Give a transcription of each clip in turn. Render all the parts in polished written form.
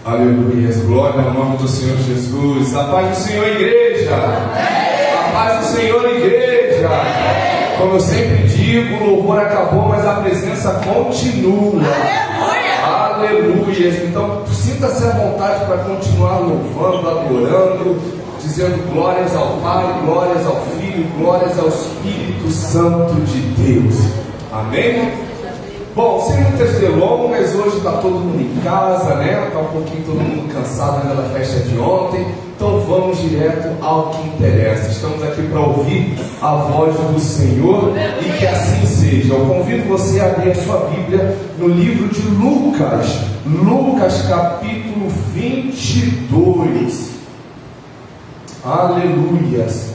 Aleluia, glória ao nome do Senhor Jesus. A paz do Senhor, igreja. A paz do Senhor, igreja. Como eu sempre digo, o louvor acabou, mas a presença continua. Aleluia. Então sinta-se à vontade para continuar louvando, adorando, dizendo glórias ao Pai, glórias ao Filho, glórias ao Espírito Santo de Deus. Amém? Bom, sem muitas delongas, hoje está todo mundo em casa, né? Está um pouquinho todo mundo cansado pela festa de ontem. Então vamos direto ao que interessa. Estamos aqui para ouvir a voz do Senhor e que assim seja. Eu convido você a abrir a sua Bíblia no livro de Lucas, Lucas capítulo 22. Aleluias.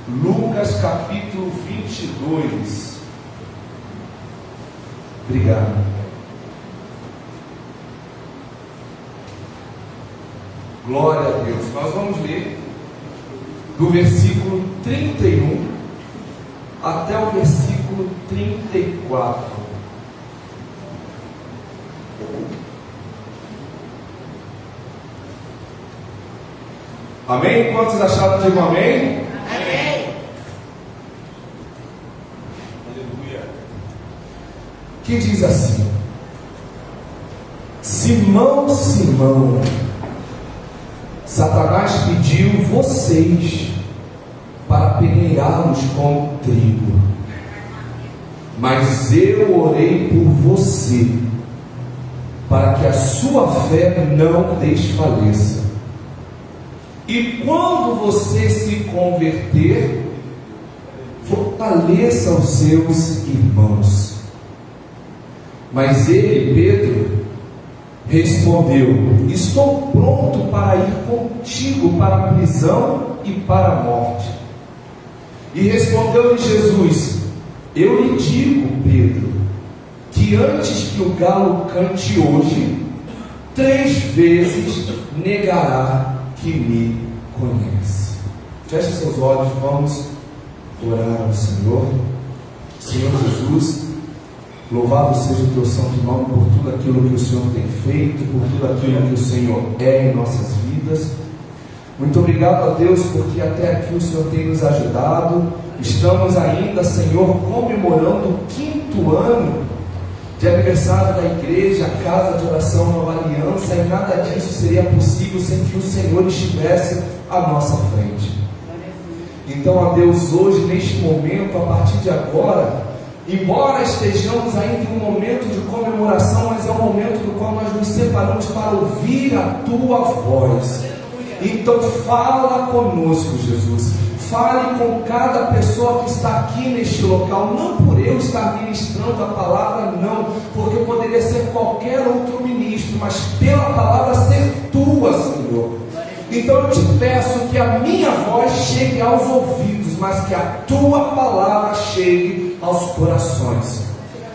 Lucas capítulo 22. Obrigado. Glória a Deus. Nós vamos ler do versículo 31 até o versículo 34. Amém? Quantos acharam? Digam amém? Amém. Que diz assim: Simão, Simão, Satanás pediu vocês para peneirá-los como trigo, mas eu orei por você, para que a sua fé não desfaleça. E quando você se converter, fortaleça os seus irmãos. Mas ele, Pedro, respondeu: estou pronto para ir contigo para a prisão e para a morte. E respondeu-lhe Jesus: eu lhe digo, Pedro, que antes que o galo cante hoje, 3 vezes negará que me conhece. Feche seus olhos, vamos orar ao Senhor. Senhor Jesus, louvado seja o teu santo nome por tudo aquilo que o Senhor tem feito, por tudo aquilo que o Senhor é em nossas vidas. Muito obrigado a Deus, porque até aqui o Senhor tem nos ajudado. Estamos ainda, Senhor, comemorando o 5º ano de aniversário da igreja, a Casa de Oração Nova Aliança, e nada disso seria possível sem que o Senhor estivesse à nossa frente. Então, ó Deus, hoje, neste momento, a partir de agora, embora estejamos ainda em um momento de comemoração, mas é um momento no qual nós nos separamos para ouvir a Tua voz. Então fala conosco, Jesus. Fale com cada pessoa que está aqui neste local. Não por eu estar ministrando a palavra, não, porque poderia ser qualquer outro ministro, mas pela palavra ser Tua, Senhor. Então eu te peço que a minha voz chegue aos ouvidos, mas que a Tua palavra chegue aos corações.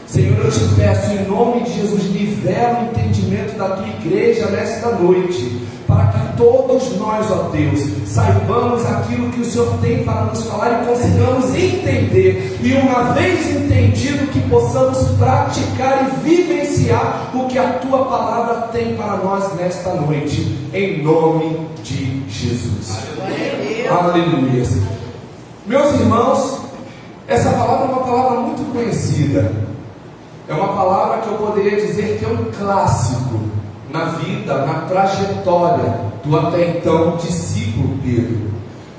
Senhor, eu te peço em nome de Jesus, nivela o entendimento da Tua igreja nesta noite, para que todos nós, ó Deus, saibamos aquilo que o Senhor tem para nos falar e consigamos entender, e uma vez entendido, que possamos praticar e vivenciar o que a Tua palavra tem para nós nesta noite, em nome de Jesus. Aleluia. Meus irmãos, essa palavra é uma palavra muito conhecida. É uma palavra que eu poderia dizer que é um clássico na vida, na trajetória do até então discípulo Pedro.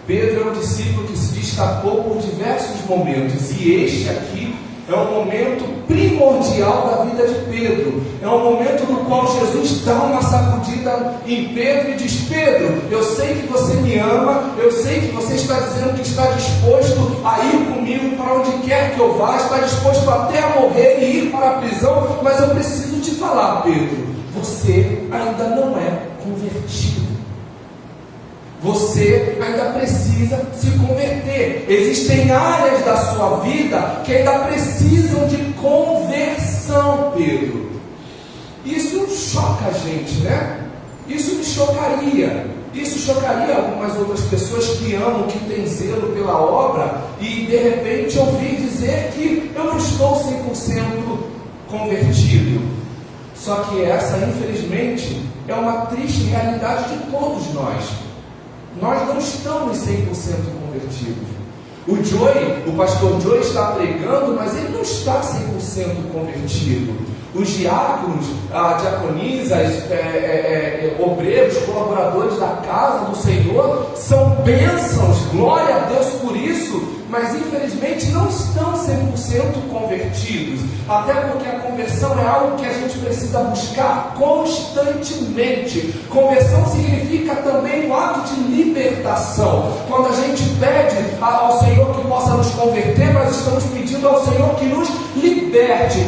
Pedro é um discípulo que se destacou por diversos momentos, e este aqui é um momento primordial da vida de Pedro. É um momento no qual Jesus dá uma sacudida em Pedro e diz: Pedro, eu sei que você me ama, eu sei que você está dizendo que está disposto a ir comigo para onde quer que eu vá, está disposto até a morrer e ir para a prisão, mas eu preciso te falar, Pedro, você ainda não é convertido. Você ainda precisa se converter. Existem áreas da sua vida que ainda precisam de conversão, Pedro. Isso choca a gente, né? Isso me chocaria. Isso chocaria algumas outras pessoas que amam, que têm zelo pela obra, e de repente ouvir dizer que eu não estou 100% convertido. Só que essa, infelizmente, é uma triste realidade de todos nós. Nós não estamos 100% convertidos. O pastor Joey está pregando, mas ele não está 100% convertido. Os diáconos, diaconisas, obreiros, colaboradores da casa do Senhor são bênçãos, glória a Deus por isso, mas infelizmente não estão 100% convertidos, até porque a conversão é algo que a gente precisa buscar constantemente. Conversão significa também um ato de libertação. Quando a gente pede ao Senhor que possa nos converter, nós estamos pedindo ao Senhor que nos liberte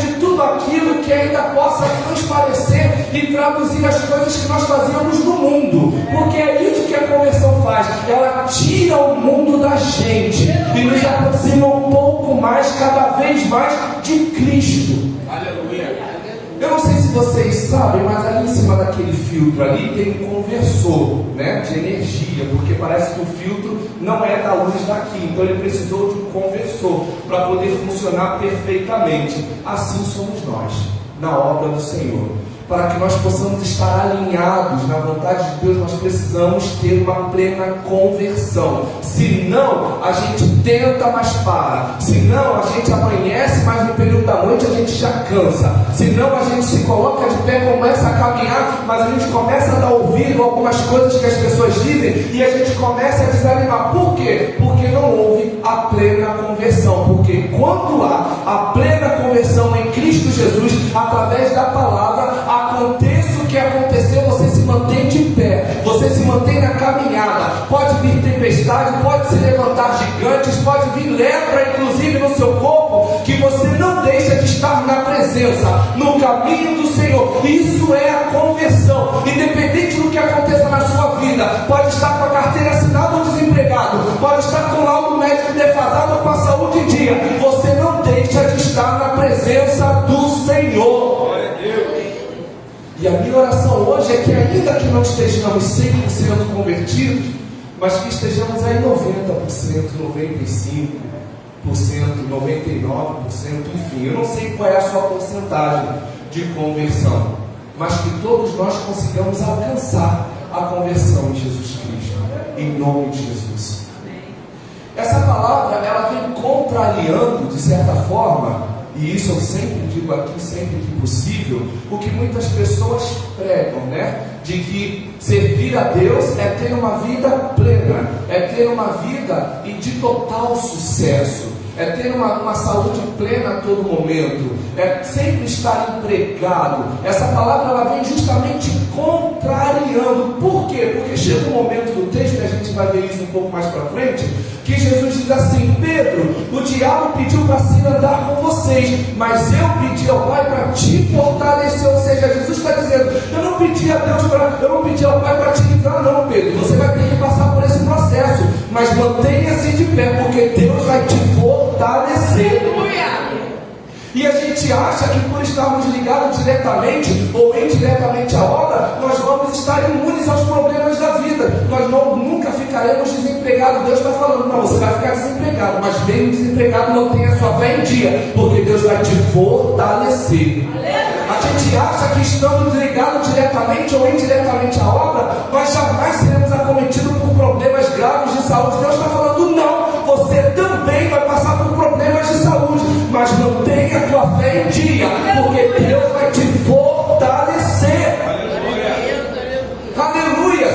de tudo aquilo que ainda possa transparecer e traduzir as coisas que nós fazíamos no mundo, porque é isso que a conversão faz. Ela tira o mundo da gente e nos aproxima um pouco mais, cada vez mais, de Cristo. Aleluia. Eu não sei se vocês sabem, mas ali em cima daquele filtro ali tem um conversor, né, de energia, porque parece que o filtro não é da luz daqui, então ele precisou de um conversor para poder funcionar perfeitamente. Assim somos nós, na obra do Senhor. Para que nós possamos estar alinhados na vontade de Deus, nós precisamos ter uma plena conversão. Senão, a gente tenta, mas para. Senão, a gente amanhece, mas no período da noite a gente já cansa. Senão, a gente se coloca de pé, começa a caminhar, mas a gente começa a dar ouvido a algumas coisas que as pessoas dizem e a gente começa a desanimar. Por quê? Porque não houve a plena conversão. Porque quando há a plena conversão em Cristo Jesus, através da palavra, aconteça o que acontecer, você se mantém de pé, você se mantém na caminhada. Pode vir tempestade, pode se levantar gigantes, pode vir lepra, inclusive no seu corpo, que você não deixa de estar na presença, no caminho do Senhor. Isso é a conversão. Independente do que aconteça na sua vida, pode estar com a carteira assinada ou desempregado, pode estar com o laudo médico defasado ou com a saúde em dia, você não deixa de estar na presença do Senhor. E a minha oração hoje é que, ainda que não estejamos 100% convertidos, mas que estejamos aí 90%, 95%, 99%, enfim, eu não sei qual é a sua porcentagem de conversão, mas que todos nós consigamos alcançar a conversão em Jesus Cristo, em nome de Jesus. Essa palavra, ela vem contrariando, de certa forma, e isso eu sempre digo aqui, sempre que possível, o que muitas pessoas pregam, né? De que servir a Deus é ter uma vida plena, é ter uma vida de total sucesso, é ter uma saúde plena a todo momento, é sempre estar empregado. Essa palavra, ela vem justamente contrariando. Por quê? Porque chega um momento do texto, e a gente vai ver isso um pouco mais para frente, que Jesus diz assim: Pedro, o diabo pediu para se andar com vocês, mas eu pedi ao Pai para te fortalecer. Ou seja, Jesus está dizendo: eu não pedi ao Pai para te livrar, não, Pedro. Você vai ter que passar por esse processo, mas mantenha-se de pé, porque Deus vai te fortalecer. E a gente acha que por estarmos ligados diretamente ou indiretamente à obra, nós vamos estar imunes aos problemas da vida. Nós nunca ficaremos desempregados. Deus está falando: não, você vai ficar desempregado, mas mesmo desempregado, não tenha sua fé em dia, porque Deus vai te fortalecer. A gente acha que estamos ligados diretamente ou indiretamente à obra, nós jamais seremos acometidos por problemas graves de saúde. Deus está falando: não, você também vai passar por problemas de saúde, mas mantenha a tua fé em dia, porque Deus vai te fortalecer. Aleluia.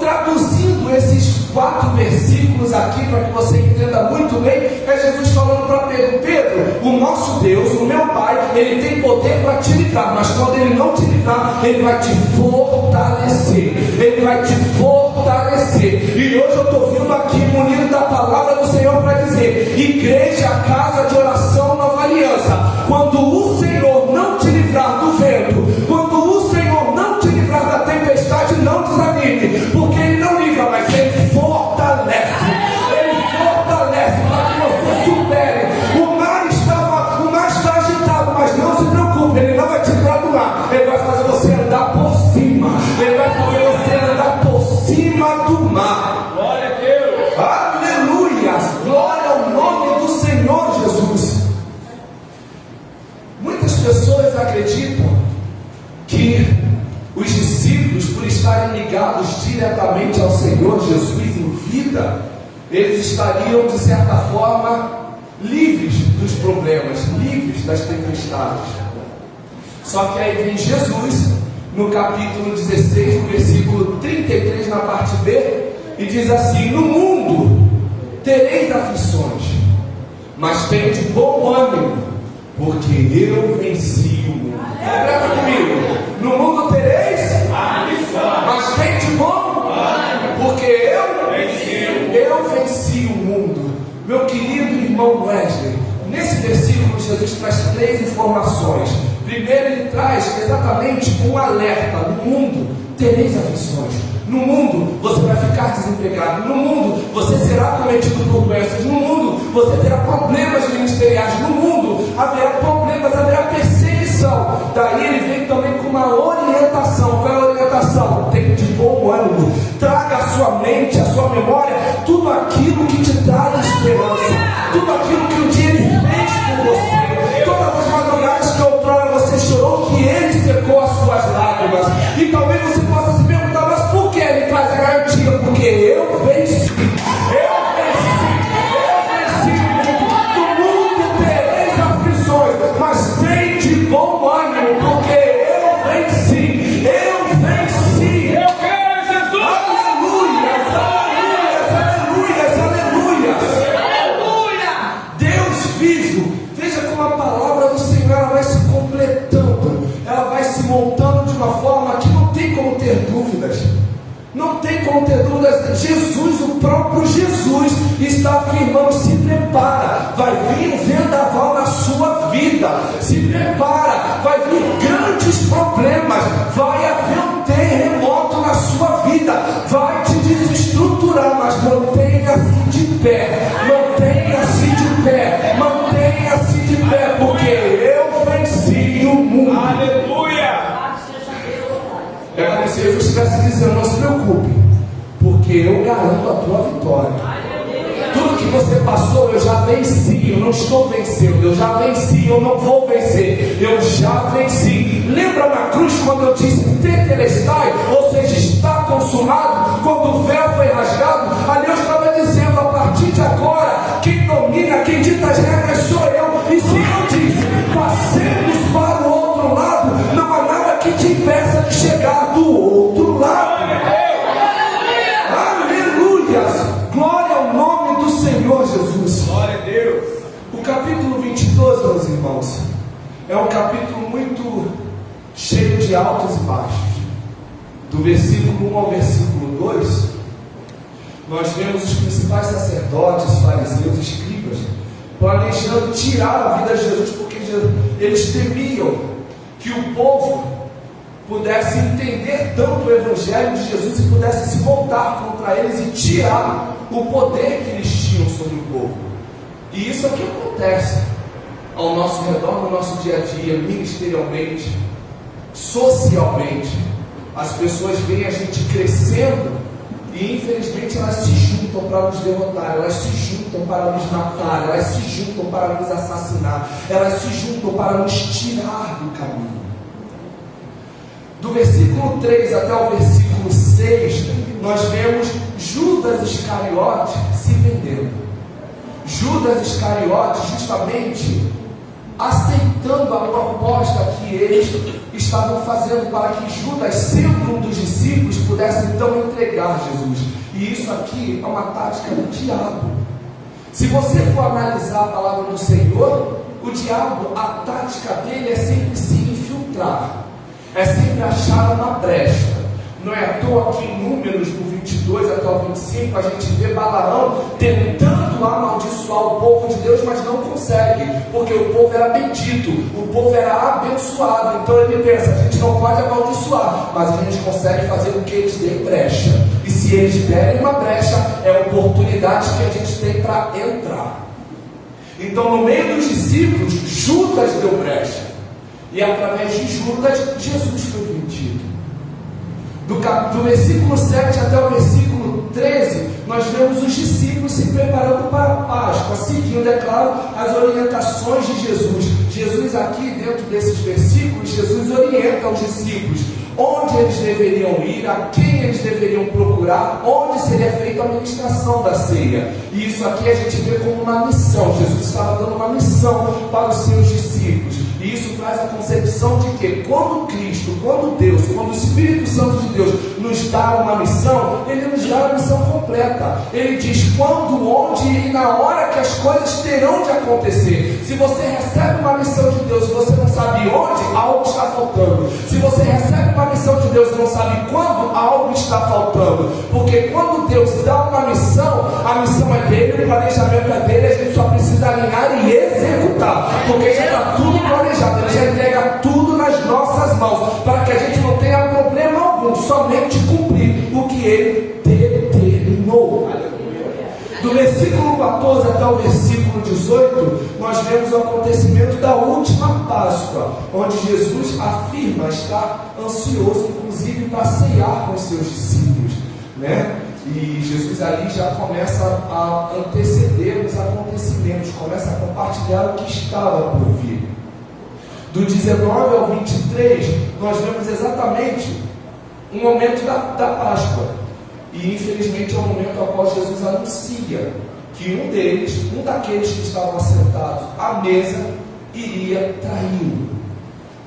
Traduzindo esses 4 versículos aqui, para que você entenda muito bem, é Jesus falando para Pedro: Pedro, o nosso Deus, o meu Pai, Ele tem poder para te livrar, mas quando Ele não te livrar, Ele vai te fortalecer. Ele vai te fortalecer. E hoje eu estou vindo aqui munido da palavra do Senhor para dizer: igreja, casa de oração, Nova Aliança, quando o Senhor não te livrar do vento, quando o Senhor não te livrar da tempestade, não desanime, porque Ele não livra, mas Ele fortalece. Ele fortalece para que você supere. O mar está agitado, mas não se preocupe, Ele não vai te tirar do mar, Ele vai fazer você andar por cima, Ele vai fazer você andar por cima do mar. Glória a Deus. Aleluia. Glória ao nome do Senhor Jesus. estarem ligados diretamente ao Senhor Jesus em vida, eles estariam, de certa forma, livres dos problemas, livres das tempestades. Só que aí vem Jesus, no capítulo 16, no versículo 33, na parte B, e diz assim: no mundo tereis aflições, mas tende bom ânimo, porque eu venci o mundo. Repete comigo: no mundo tereis aflições, mas tende bom ânimo, porque eu venci o mundo. Meu querido irmão Wesley, nesse versículo Jesus traz 3 informações. Primeiro, ele traz exatamente um alerta: no mundo tereis aflições. No mundo você vai ficar desempregado. No mundo você será cometido por doenças. No mundo você terá problemas ministeriais. No mundo haverá problemas, haverá perseguição. Daí ele vem também com uma orientação. Qual é a orientação? Tenha de bom ânimo. Traga à sua mente, à sua memória, tudo aquilo que te traz esperança, tudo aquilo que um dia ele fez por você, todas as madrugadas que outrora você chorou, que ele secou as suas lágrimas. E talvez você possa se perguntar: mas por que ele traz a garantia? Porque eu venci. No mundo tereis aflições, mas tem de bom ânimo, porque eu venci. Eu venci. Eu quero Jesus. Aleluias, aleluias, aleluias, aleluias. Deus vivo. Veja como a palavra do Senhor ela vai se completando, ela vai se montando de uma forma que não tem como ter dúvidas. Não tem como ter dúvidas. Jesus, o próprio Jesus, está afirmando: se prepara, vai vir um vendaval na sua vida. Se prepara, vai vir grandes problemas, vai haver um terremoto na sua vida, vai te desestruturar, mas mantenha-se de pé, mantenha-se de pé, mantenha-se de pé, porque eu venci o mundo. Aleluia! É como se Jesus estivesse dizendo: não se preocupe, porque eu garanto a tua vitória. Tudo que você passou, eu já venci. Eu não estou vencendo, eu já venci. Eu não vou vencer, eu já venci. Lembra na cruz quando eu disse tetelestai, ou seja, está consumado? Quando o véu foi rasgado, ali eu estava dizendo: a partir de agora, quem domina, quem dita as regras sou eu. E se eu disse: passemos para o outro lado, não há nada que te impeça de chegar do outro lado. Aleluias! Glória ao nome do Senhor Jesus. Glória a Deus. O capítulo 22, meus irmãos, é um capítulo muito cheio de altos e baixos. Do versículo 1 ao versículo 2, nós vemos os principais sacerdotes, fariseus, escribas, planejando tirar a vida de Jesus, porque eles temiam que o povo pudesse entender tanto o Evangelho de Jesus e pudesse se voltar contra eles e tirar o poder que eles tinham sobre o povo. E isso é o que acontece ao nosso redor, no nosso dia a dia, ministerialmente, socialmente. As pessoas veem a gente crescendo e infelizmente elas se juntam para nos derrotar, elas se juntam para nos matar, elas se juntam para nos assassinar, elas se juntam para nos tirar do caminho. Do versículo 3 até o versículo 6, nós vemos Judas Iscariote se vendendo. Judas Iscariote justamente aceitando a proposta que eles estavam fazendo para que Judas, sendo um dos discípulos, pudesse então entregar Jesus. E isso aqui é uma tática do diabo. Se você for analisar a palavra do Senhor, o diabo, a tática dele é sempre se infiltrar, é sempre achar uma brecha. Não é à toa que em Números, no 22 até o 25, a gente vê Balaão tentando amaldiçoar o povo de Deus, mas não consegue, porque o povo era bendito, o povo era abençoado. Então ele pensa: a gente não pode amaldiçoar, mas a gente consegue fazer com que eles deem brecha. E se eles derem uma brecha, é a oportunidade que a gente tem para entrar. Então, no meio dos discípulos, Judas deu brecha, e através de Judas, Jesus foi vendido. Do versículo 7 até o versículo 13, nós vemos os discípulos se preparando para a Páscoa, seguindo, é claro, as orientações de Jesus. Jesus aqui, dentro desses versículos, Jesus orienta os discípulos onde eles deveriam ir, a quem eles deveriam procurar, onde seria feita a administração da ceia. E isso aqui a gente vê como uma missão. Jesus estava dando uma missão para os seus discípulos. E isso traz a concepção de que quando Cristo, quando Deus, quando o Espírito Santo de Deus nos dá uma missão, Ele nos dá a missão completa. Ele diz quando, onde e na hora que as coisas terão de acontecer. Se você recebe uma missão de Deus e você não sabe onde, algo está faltando. Se você recebe uma missão de Deus e não sabe quando, algo está faltando. Porque quando Deus dá uma missão, a missão é dele, o planejamento é dele, a gente só precisa alinhar e executar. Porque já está tudo planejado. Ele já entrega tudo nas nossas mãos, para que a gente não tenha problema algum, somente cumprir o que Ele determinou. Do versículo 14 até o versículo 18, nós vemos o acontecimento da última Páscoa, onde Jesus afirma estar ansioso, inclusive, para ceiar com os seus discípulos, né? E Jesus ali já começa a anteceder os acontecimentos, começa a compartilhar o que estava por vir. Do 19 ao 23, nós vemos exatamente o momento da Páscoa. E infelizmente é o momento ao qual Jesus anuncia que um daqueles que estavam assentados à mesa, iria traí-lo.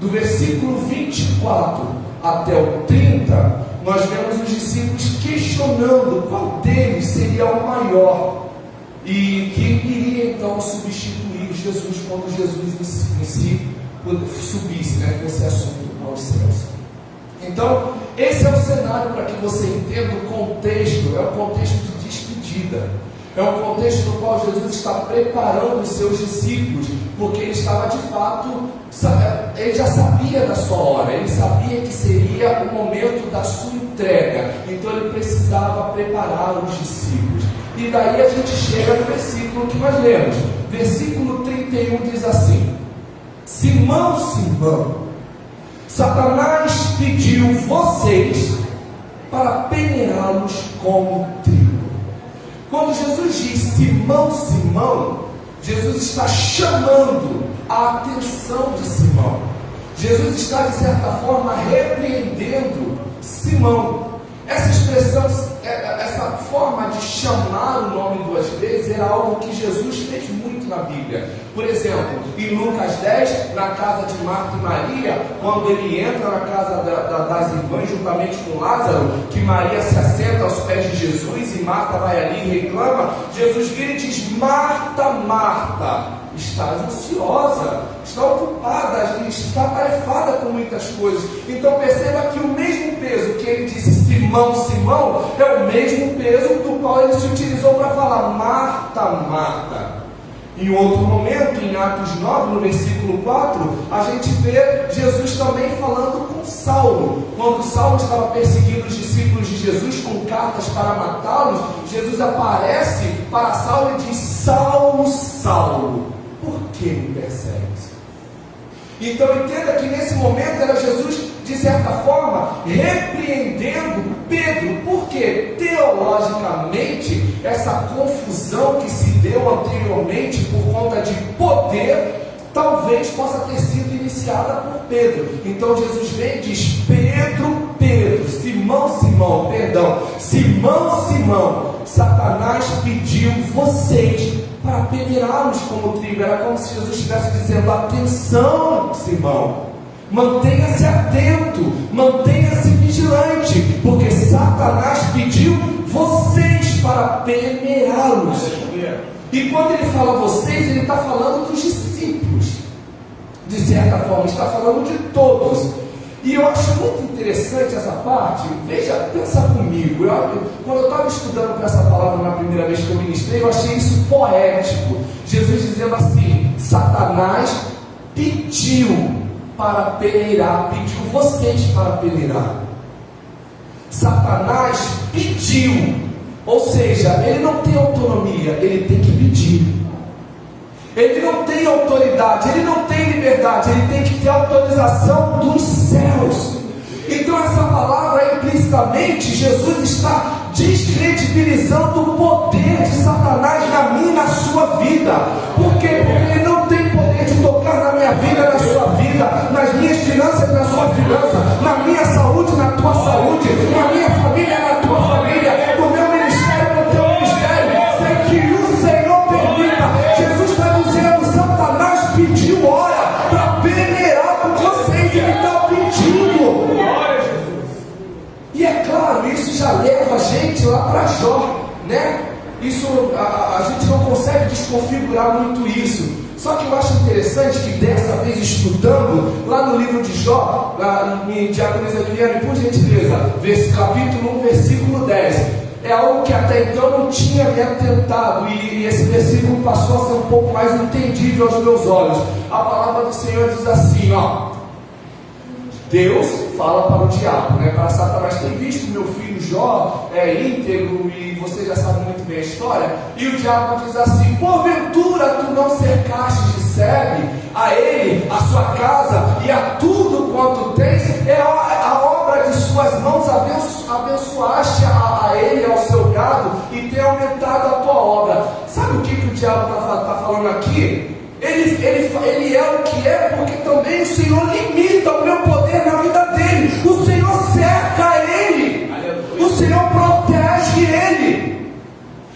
Do versículo 24 até o 30, nós vemos os discípulos questionando qual deles seria o maior e que iria então substituir Jesus quando Jesus em si subisse, né, fosse assunto aos céus. Então, esse é o cenário para que você entenda o contexto. É um contexto de despedida, é um contexto no qual Jesus está preparando os seus discípulos, porque ele estava de fato, ele já sabia da sua hora, ele sabia que seria o momento da sua entrega, então ele precisava preparar os discípulos. E daí a gente chega no versículo que nós lemos, versículo 31 diz assim: Simão, Simão, Satanás pediu vocês para peneirá-los como trigo. Quando Jesus diz Simão, Simão, Jesus está chamando a atenção de Simão. Jesus está, de certa forma, repreendendo Simão. Essa expressão, essa forma de chamar o nome duas vezes era algo que Jesus fez muito na Bíblia. Por exemplo, em Lucas 10, na casa de Marta e Maria, quando ele entra na casa das irmãs juntamente com Lázaro, que Maria se assenta aos pés de Jesus e Marta vai ali e reclama, Jesus vira e diz: Marta, Marta, estás ansiosa, está ocupada, está atarefada com muitas coisas. Então perceba que o mesmo peso que ele disse Simão, Simão, é o mesmo peso do qual ele se utilizou para falar Marta, Marta. Em outro momento, em Atos 9, no versículo 4, a gente vê Jesus também falando com Saulo. Quando Saulo estava perseguindo os discípulos de Jesus com cartas para matá-los, Jesus aparece para Saulo e diz: Saulo, Saulo, por que me persegues? Então entenda que nesse momento era Jesus, de certa forma, repreendendo Pedro, porque teologicamente essa confusão que se deu anteriormente por conta de poder, talvez possa ter sido iniciada por Pedro. Então Jesus vem e diz: Pedro, Pedro, Simão, Simão, perdão, Simão, Simão, Satanás pediu vocês para peneirá-los como trigo. Era como se Jesus estivesse dizendo: atenção, Simão, mantenha-se atento, mantenha-se vigilante, porque Satanás pediu vocês para peneirá-los. E quando ele fala vocês, ele está falando dos discípulos, de certa forma, está falando de todos. E eu acho muito interessante essa parte. Veja, pensa comigo. Quando eu estava estudando com essa palavra na primeira vez que eu ministrei, eu achei isso poético. Jesus dizendo assim: Satanás pediu para peneirar, pediu vocês para peneirar. Satanás pediu, ou seja, ele não tem autonomia, ele tem que pedir. Ele não tem autoridade, ele não tem liberdade, ele tem que ter autorização dos céus. Então essa palavra, implicitamente, Jesus está descredibilizando o poder de Satanás na minha e na sua vida. Por quê? Porque ele não tem poder de tocar na minha vida, na sua vida, nas minhas finanças, na sua finança, na minha saúde, saúde, na tua saúde, na minha família, na tua família, no meu ministério, no teu ministério, sem que o Senhor permita. Jesus está dizendo: Satanás pediu hora para peneirar com vocês, ele está pedindo. Glória a Jesus. E é claro, isso já leva a gente lá para Jó, né? Isso, a gente não consegue desconfigurar muito isso. Só que eu acho interessante que dessa vez, estudando lá no livro de Jó, em Diaconisa Adriane, por gentileza, capítulo 1, versículo 10, é algo que até então não tinha me atentado, e esse versículo passou a ser um pouco mais entendível aos meus olhos. A palavra do Senhor diz assim, ó: Deus fala para o diabo, né, para Satanás: tem visto meu filho Jó íntegro, e você já sabe muito bem a história. E o diabo diz assim: porventura tu não cercaste de sebe a ele, a sua casa e a tudo quanto tens? É a obra de suas mãos, abençoaste a ele, ao seu gado, e tem aumentado a tua obra. Sabe o que o diabo está falando aqui? Ele é o que é porque também o Senhor limita o meu poder na vida dele. O Senhor cerca ele, o Senhor protege ele.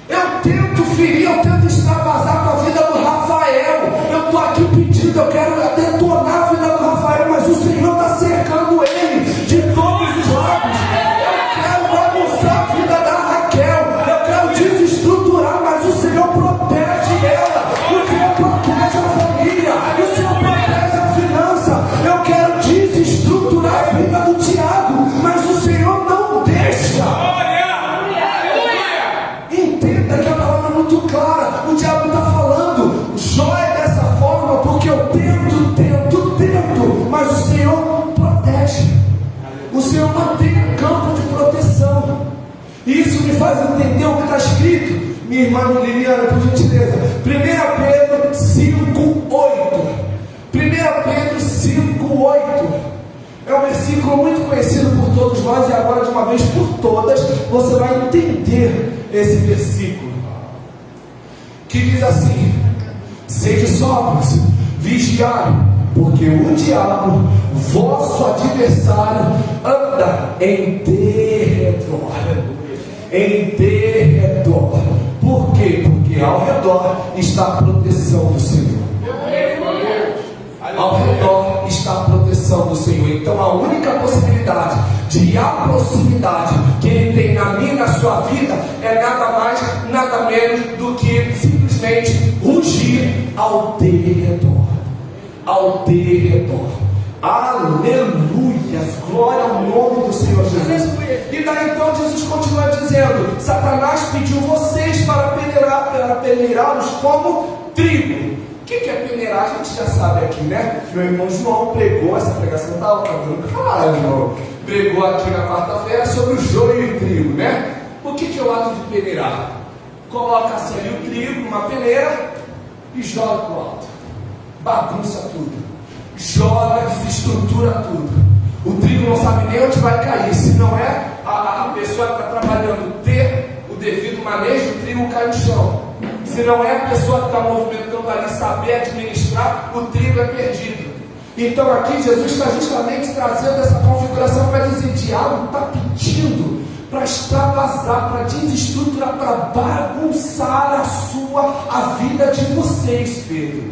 Eu tento ferir, eu tento extravasar com a vida do Rafael. Eu estou aqui pedindo, eu quero detonar a vida do Rafael, mas o Senhor está cercando ele de todos os lados. Eu quero bagunçar a vida da Raquel, eu quero desestruturar, mas o Senhor protege ela. O Senhor protege a família, o Senhor protege a finança. Eu quero desestruturar a vida do Tiago, mas o Senhor não deixa. Entenda que a palavra é muito clara. O diabo está falando: Jó é dessa forma porque eu tento, mas o Senhor protege. O Senhor mantém um campo de proteção. E isso me faz entender o que está escrito. Minha irmã Liliana, por gentileza, 1 Pedro 5:8. 1 Pedro 5:8 é um versículo muito conhecido por todos nós, e agora, de uma vez por todas, você vai entender esse versículo, que diz assim: sede sóbrios, vigiai, porque o diabo, vosso adversário, anda em derredor. Em derredor. Por quê? Porque ao redor está a proteção do Senhor. Ao redor está a proteção do Senhor. Então a única possibilidade de a proximidade que Ele tem na minha e na sua vida é nada mais, nada menos do que simplesmente rugir ao derredor. Ao derredor. Aleluias, glória ao nome do Senhor Jesus. E daí então Jesus continua dizendo: Satanás pediu vocês para peneirá-los como trigo. O que é peneirar? A gente já sabe aqui, né? Meu irmão João pregou essa pregação, estava cantando, claro, irmão. Pregou aqui na quarta-feira sobre o joio e o trigo, né? O que é o ato de peneirar? Coloca-se ali o trigo numa peneira e joga para o alto, bagunça tudo, joga, desestrutura tudo. O trigo não sabe nem onde vai cair. Se não é a pessoa que está trabalhando ter o devido manejo, o trigo cai no chão. Se não é a pessoa que está movimentando ali saber administrar, o trigo é perdido. Então aqui Jesus está justamente trazendo essa configuração para dizer: diabo está pedindo para extravasar, para desestruturar, para bagunçar a vida de vocês, Pedro.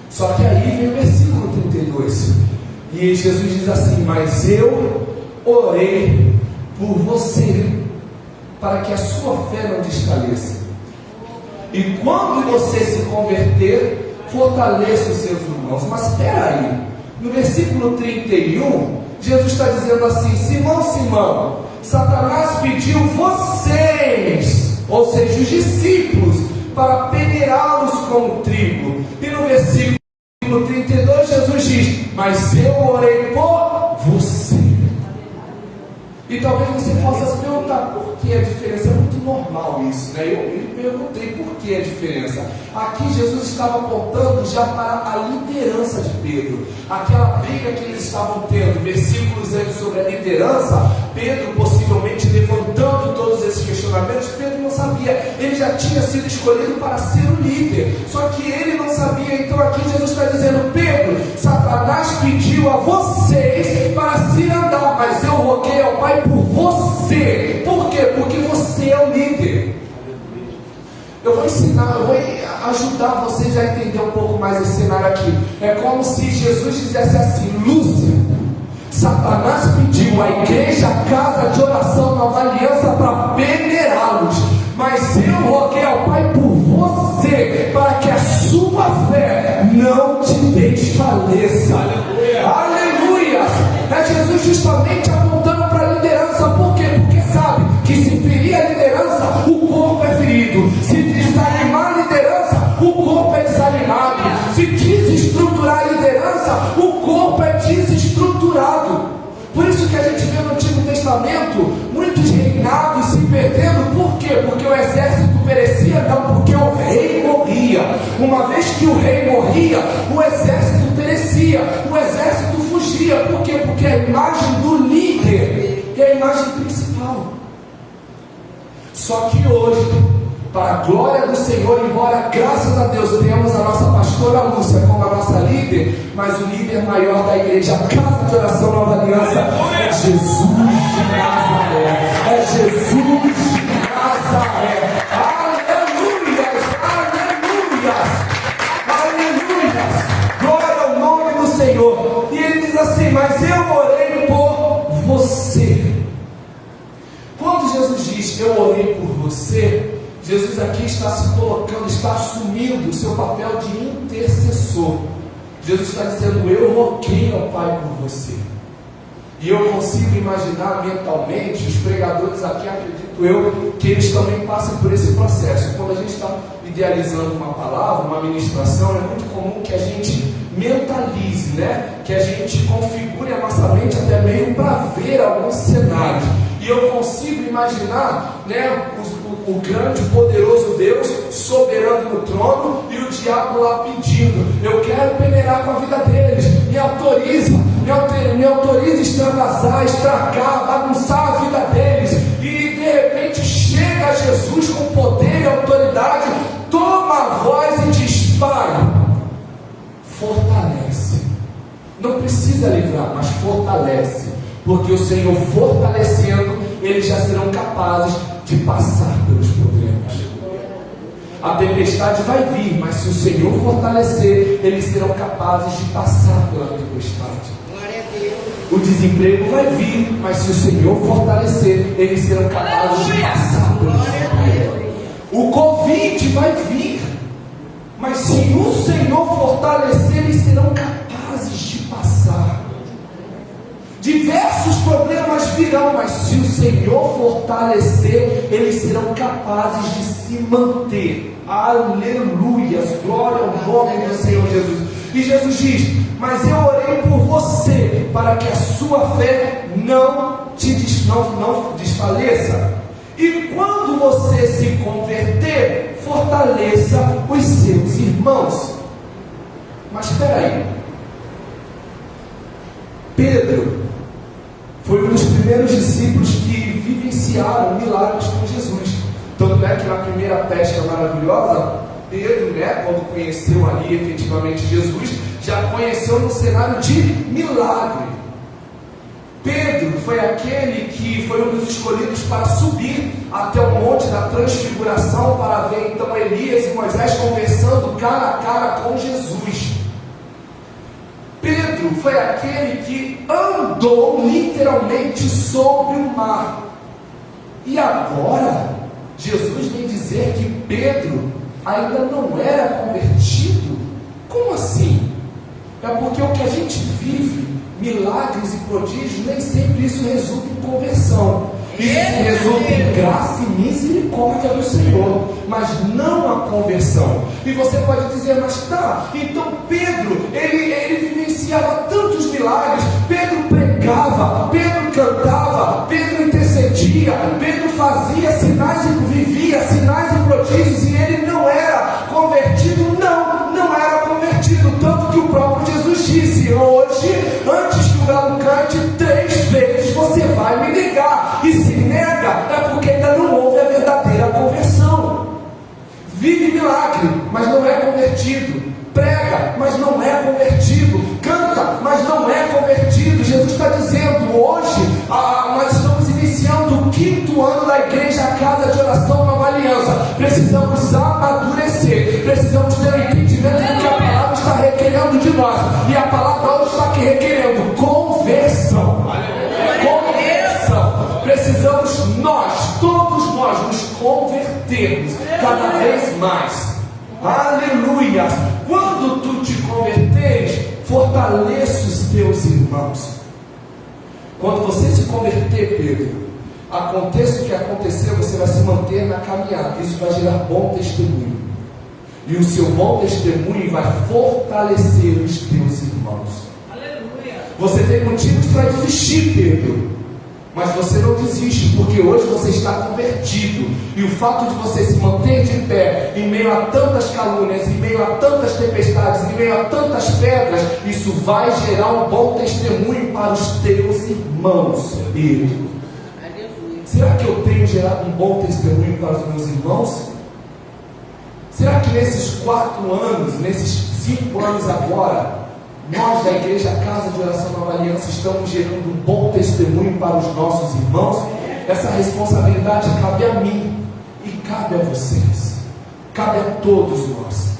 Só que aí vem o versículo 32, e Jesus diz assim: mas eu orei por você, para que a sua fé não desfaleça. E quando você se converter, fortaleça os seus irmãos. Mas espera aí, no versículo 31, Jesus está dizendo assim: Simão, Simão, Satanás pediu vocês, ou seja, os discípulos, para peneirá-los como trigo. E no versículo 32, Jesus diz: mas eu orei por você. E talvez você possa se perguntar: por que a diferença? É muito normal isso, né? Eu me perguntei por que a diferença. Aqui Jesus estava apontando já para a liderança de Pedro. Aquela briga que eles estavam tendo, versículos antes sobre a liderança, Pedro possivelmente levantando todos esses questionamentos. Pedro não sabia, ele já já tinha sido escolhido para ser o líder. Só que ele não sabia. Então aqui Jesus está dizendo: Pedro, Satanás pediu a vocês para se andar, mas eu roguei ao Pai por você. Por quê? Porque você é o líder. Eu vou ensinar, eu vou ajudar vocês a entender um pouco mais esse cenário aqui. É como se Jesus dissesse assim: Lúcia, Satanás pediu à igreja, a casa de oração Nova Aliança, para peneirá-los, mas eu roguei ao Pai por você, para que a sua fé não te desfaleça. Aleluia! É Jesus justamente apontando para a liderança. Por quê? Porque sabe que se ferir a liderança, o corpo é ferido. Se desanimar a liderança, o corpo é desanimado. Se desestruturar a liderança, o corpo é desestruturado. Por isso que a gente vê no Antigo Testamento muitos reinados se perdendo. Por quê? Porque o exército perecia? Não, porque o rei morria. Uma vez que o rei morria, o exército perecia, o exército fugia. Por quê? Porque a imagem do líder é a imagem principal. Só que hoje, para a glória do Senhor, embora graças a Deus tenhamos a nossa pastora Lúcia como a nossa líder, mas o líder maior da igreja, a casa de oração Nova Aliança, é Jesus de Nazaré. É Jesus de Nazaré. Aleluias, aleluias, aleluias. Glória ao nome do Senhor. E ele diz assim: mas eu orei por você. Quando Jesus diz eu orei por você, Jesus aqui está se colocando, está assumindo o seu papel de intercessor. Jesus está dizendo: eu roguei ao Pai por você. E eu consigo imaginar mentalmente, os pregadores aqui, acredito eu, que eles também passam por esse processo. Quando a gente está idealizando uma palavra, uma ministração, é muito comum que a gente mentalize, né? Que a gente configure a nossa mente até mesmo para ver alguns cenários. E eu consigo imaginar, né, o grande, poderoso Deus soberano no trono e o diabo lá pedindo: eu quero peneirar com a vida deles, me autoriza a extravasar, estragar, bagunçar a vida deles. E de repente chega Jesus com poder e autoridade, toma a voz e diz: Pai, fortalece. Não precisa livrar, mas fortalece, porque o Senhor fortalecendo, eles já serão capazes de passar pelos problemas. A tempestade vai vir, mas se o Senhor fortalecer, eles serão capazes de passar pela tempestade. O desemprego vai vir, mas se o Senhor fortalecer, eles serão capazes de passar pelo desemprego. O Covid vai vir, mas se o Senhor fortalecer, eles serão capazes de passar. Diversos problemas virão, mas se o Senhor fortalecer, eles serão capazes de se manter. Aleluias, glória ao nome do Senhor Jesus. E Jesus diz: mas eu orei por você, para que a sua fé não desfaleça. E quando você se converter, fortaleça os seus irmãos. Mas espera aí, Pedro foi um dos primeiros discípulos que vivenciaram milagres com Jesus. Tanto é que na primeira pesca maravilhosa, Pedro, né, quando conheceu ali efetivamente Jesus, já conheceu no cenário de milagre. Pedro foi aquele que foi um dos escolhidos para subir até o monte da transfiguração, para ver então Elias e Moisés conversando cara a cara com Jesus. Pedro foi aquele que andou literalmente sobre o mar. E agora, Jesus vem dizer que Pedro ainda não era convertido? Como assim? É porque o que a gente vive, milagres e prodígios, nem sempre isso resulta em conversão. Isso resulta em graça e misericórdia do Senhor, mas não a conversão. E você pode dizer: mas tá, então Pedro, ele vivenciava tantos milagres, Pedro pregava, Pedro cantava, Pedro intercedia, Pedro fazia sinais e vivia sinais e prodígios, e ele não era convertido? Não era convertido, tanto que o próprio Jesus disse: hoje, antes que o galo cante 3 vezes, você vai me negar. E se nega, é porque ainda não houve a verdadeira conversão. convertido. Prega, mas não é convertido. Canta, mas não é convertido. Jesus está dizendo hoje, nós estamos iniciando o 5º ano da igreja, a casa de oração Nova Aliança. Precisamos amadurecer, precisamos ter um entendimento do que a palavra está requerendo de nós. E a palavra hoje está aqui requerendo conversão. Conversão. Precisamos todos nós, nos convertermos cada vez mais. Aleluia! Quando tu te converteres, fortaleça os teus irmãos. Quando você se converter, Pedro, aconteça o que acontecer, você vai se manter na caminhada. Isso vai gerar bom testemunho. E o seu bom testemunho vai fortalecer os teus irmãos. Aleluia! Você tem motivos para desistir, Pedro. Mas você não desiste, porque hoje você está convertido. E o fato de você se manter de pé, em meio a tantas calúnias, em meio a tantas tempestades, em meio a tantas pedras, isso vai gerar um bom testemunho para os teus irmãos. Pedro, será que eu tenho gerado um bom testemunho para os meus irmãos? Será que nesses 4 anos, nesses 5 anos agora, nós da igreja Casa de Oração Nova Aliança estamos gerando um bom testemunho para os nossos irmãos? Essa responsabilidade cabe a mim e cabe a vocês, cabe a todos nós.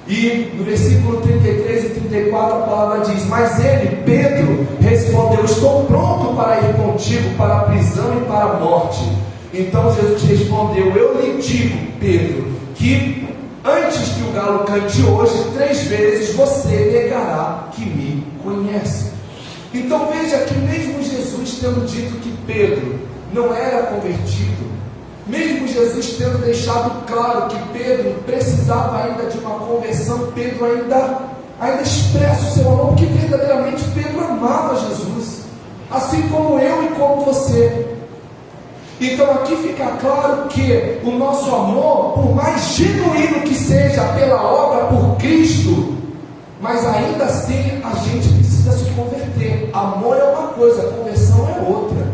E no versículo 33 e 34 a palavra diz: mas ele, Pedro, respondeu: estou pronto para ir contigo para a prisão e para a morte. Então Jesus respondeu: eu lhe digo, Pedro, que antes que o galo cante hoje, 3 vezes você negará que me conhece. Então veja que mesmo Jesus tendo dito que Pedro não era convertido, mesmo Jesus tendo deixado claro que Pedro precisava ainda de uma conversão, Pedro ainda expressa o seu amor, porque verdadeiramente Pedro amava Jesus, assim como eu e como você. Então aqui fica claro que o nosso amor, por mais genuíno que seja pela obra por Cristo, mas ainda assim a gente precisa se converter. Amor é uma coisa, conversão é outra.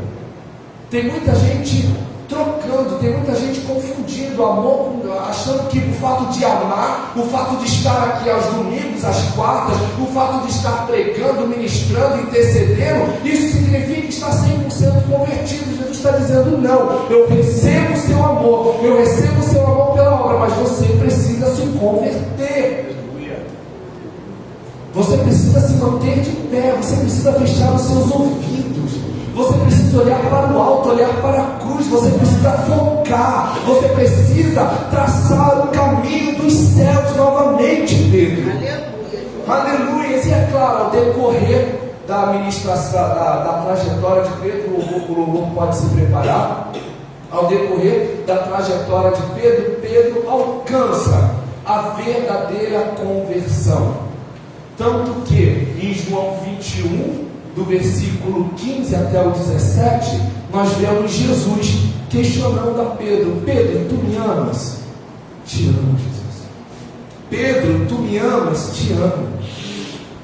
Tem muita gente trocando, tem muita gente confundindo amor, achando que o fato de amar, o fato de estar aqui aos domingos, às quartas, o fato de estar pregando, ministrando, intercedendo, isso significa que está 100% convertido. Jesus está dizendo: não, eu recebo o seu amor, eu recebo o seu amor pela obra, mas você precisa se converter. Você precisa se manter de pé, você precisa fechar os seus ouvidos, você precisa olhar para o alto, olhar para a cruz, você precisa focar, você precisa traçar o caminho dos céus novamente, Pedro. Aleluia! E é claro, ao decorrer da administração, da trajetória de Pedro, o louvor pode se preparar. Ao decorrer da trajetória de Pedro, Pedro alcança a verdadeira conversão. Tanto que em João 21, do versículo 15 até o 17, nós vemos Jesus questionando a Pedro: Pedro, tu me amas? Te amo, Jesus. Pedro, tu me amas? Te amo.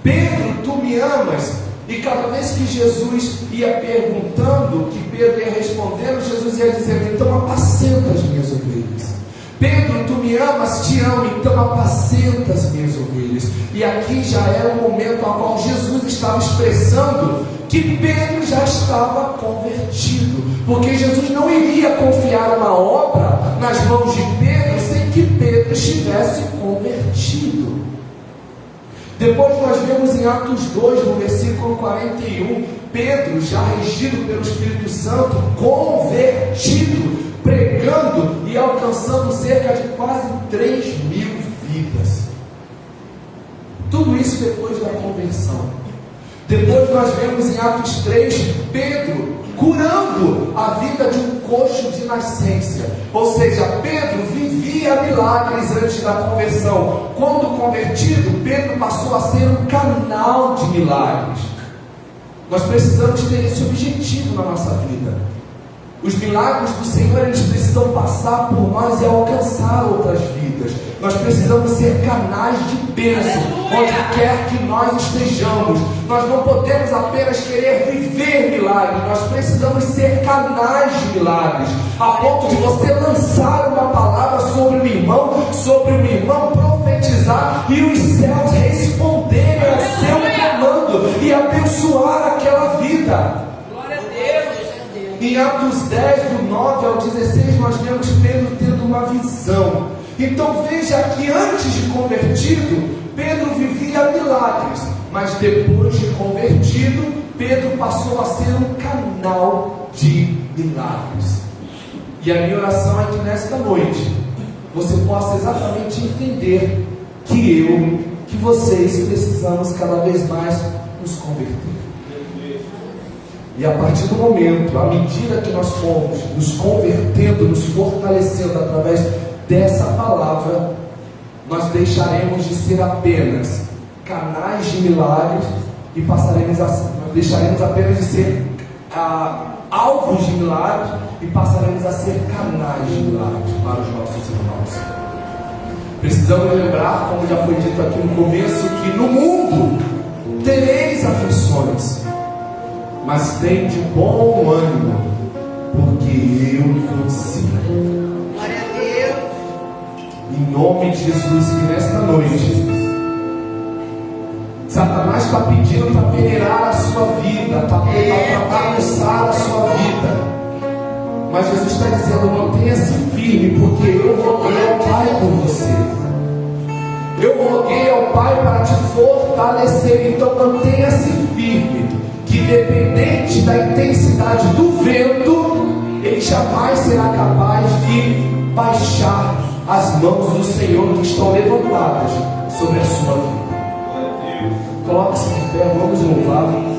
Pedro, tu me amas? E cada vez que Jesus ia perguntando, que Pedro ia respondendo, Jesus ia dizendo: então apacenta as minhas ovelhas. Pedro, tu me amas? Te amo, então apacenta as minhas ovelhas. E aqui já era o momento ao qual Jesus estava expressando que Pedro já estava convertido, porque Jesus não iria confiar uma obra nas mãos de Pedro sem que Pedro estivesse convertido. Depois nós vemos em Atos 2, no versículo 41, Pedro, já regido pelo Espírito Santo, convertido, pregando e alcançando cerca de quase 3.000 vidas. Tudo isso depois da conversão. Depois nós vemos em Atos 3, Pedro curando a vida de um coxo de nascença. Ou seja, Pedro vivia milagres antes da conversão. Quando convertido, Pedro passou a ser um canal de milagres. Nós precisamos ter esse objetivo na nossa vida. Os milagres do Senhor, eles precisam passar por nós e alcançar outras vidas. Nós precisamos ser canais de bênção, onde quer que nós estejamos. Nós não podemos apenas querer viver milagres, nós precisamos ser canais de milagres, a ponto de você lançar uma palavra sobre o irmão profetizar e os céus responderem ao seu comando e abençoar aquela vida. Glória a Deus. Em Atos 10, do 9 ao 16, nós vemos Pedro tendo uma visão. Então veja que antes de convertido, Pedro vivia milagres, mas depois de convertido, Pedro passou a ser um canal de milagres. E a minha oração é que nesta noite você possa exatamente entender que vocês precisamos cada vez mais nos converter. E a partir do momento, à medida que nós formos nos convertendo, nos fortalecendo através dessa palavra, nós deixaremos de ser apenas canais de milagres e nós deixaremos apenas de ser alvos de milagres e passaremos a ser canais de milagres para os nossos irmãos. Precisamos lembrar, como já foi dito aqui no começo, que no mundo tereis aflições, mas tem de bom ânimo, porque eu venci. Glória a Deus. Em nome de Jesus, que nesta noite Satanás está pedindo para peneirar a sua vida, para bagunçar a sua vida, mas Jesus está dizendo: mantenha-se firme, porque eu roguei ao Pai por você. Eu roguei ao Pai para te fortalecer. Então mantenha-se firme, que independente da intensidade do vento, ele jamais será capaz de baixar as mãos do Senhor que estão levantadas sobre a sua vida. Coloque-se de pé, vamos louvar.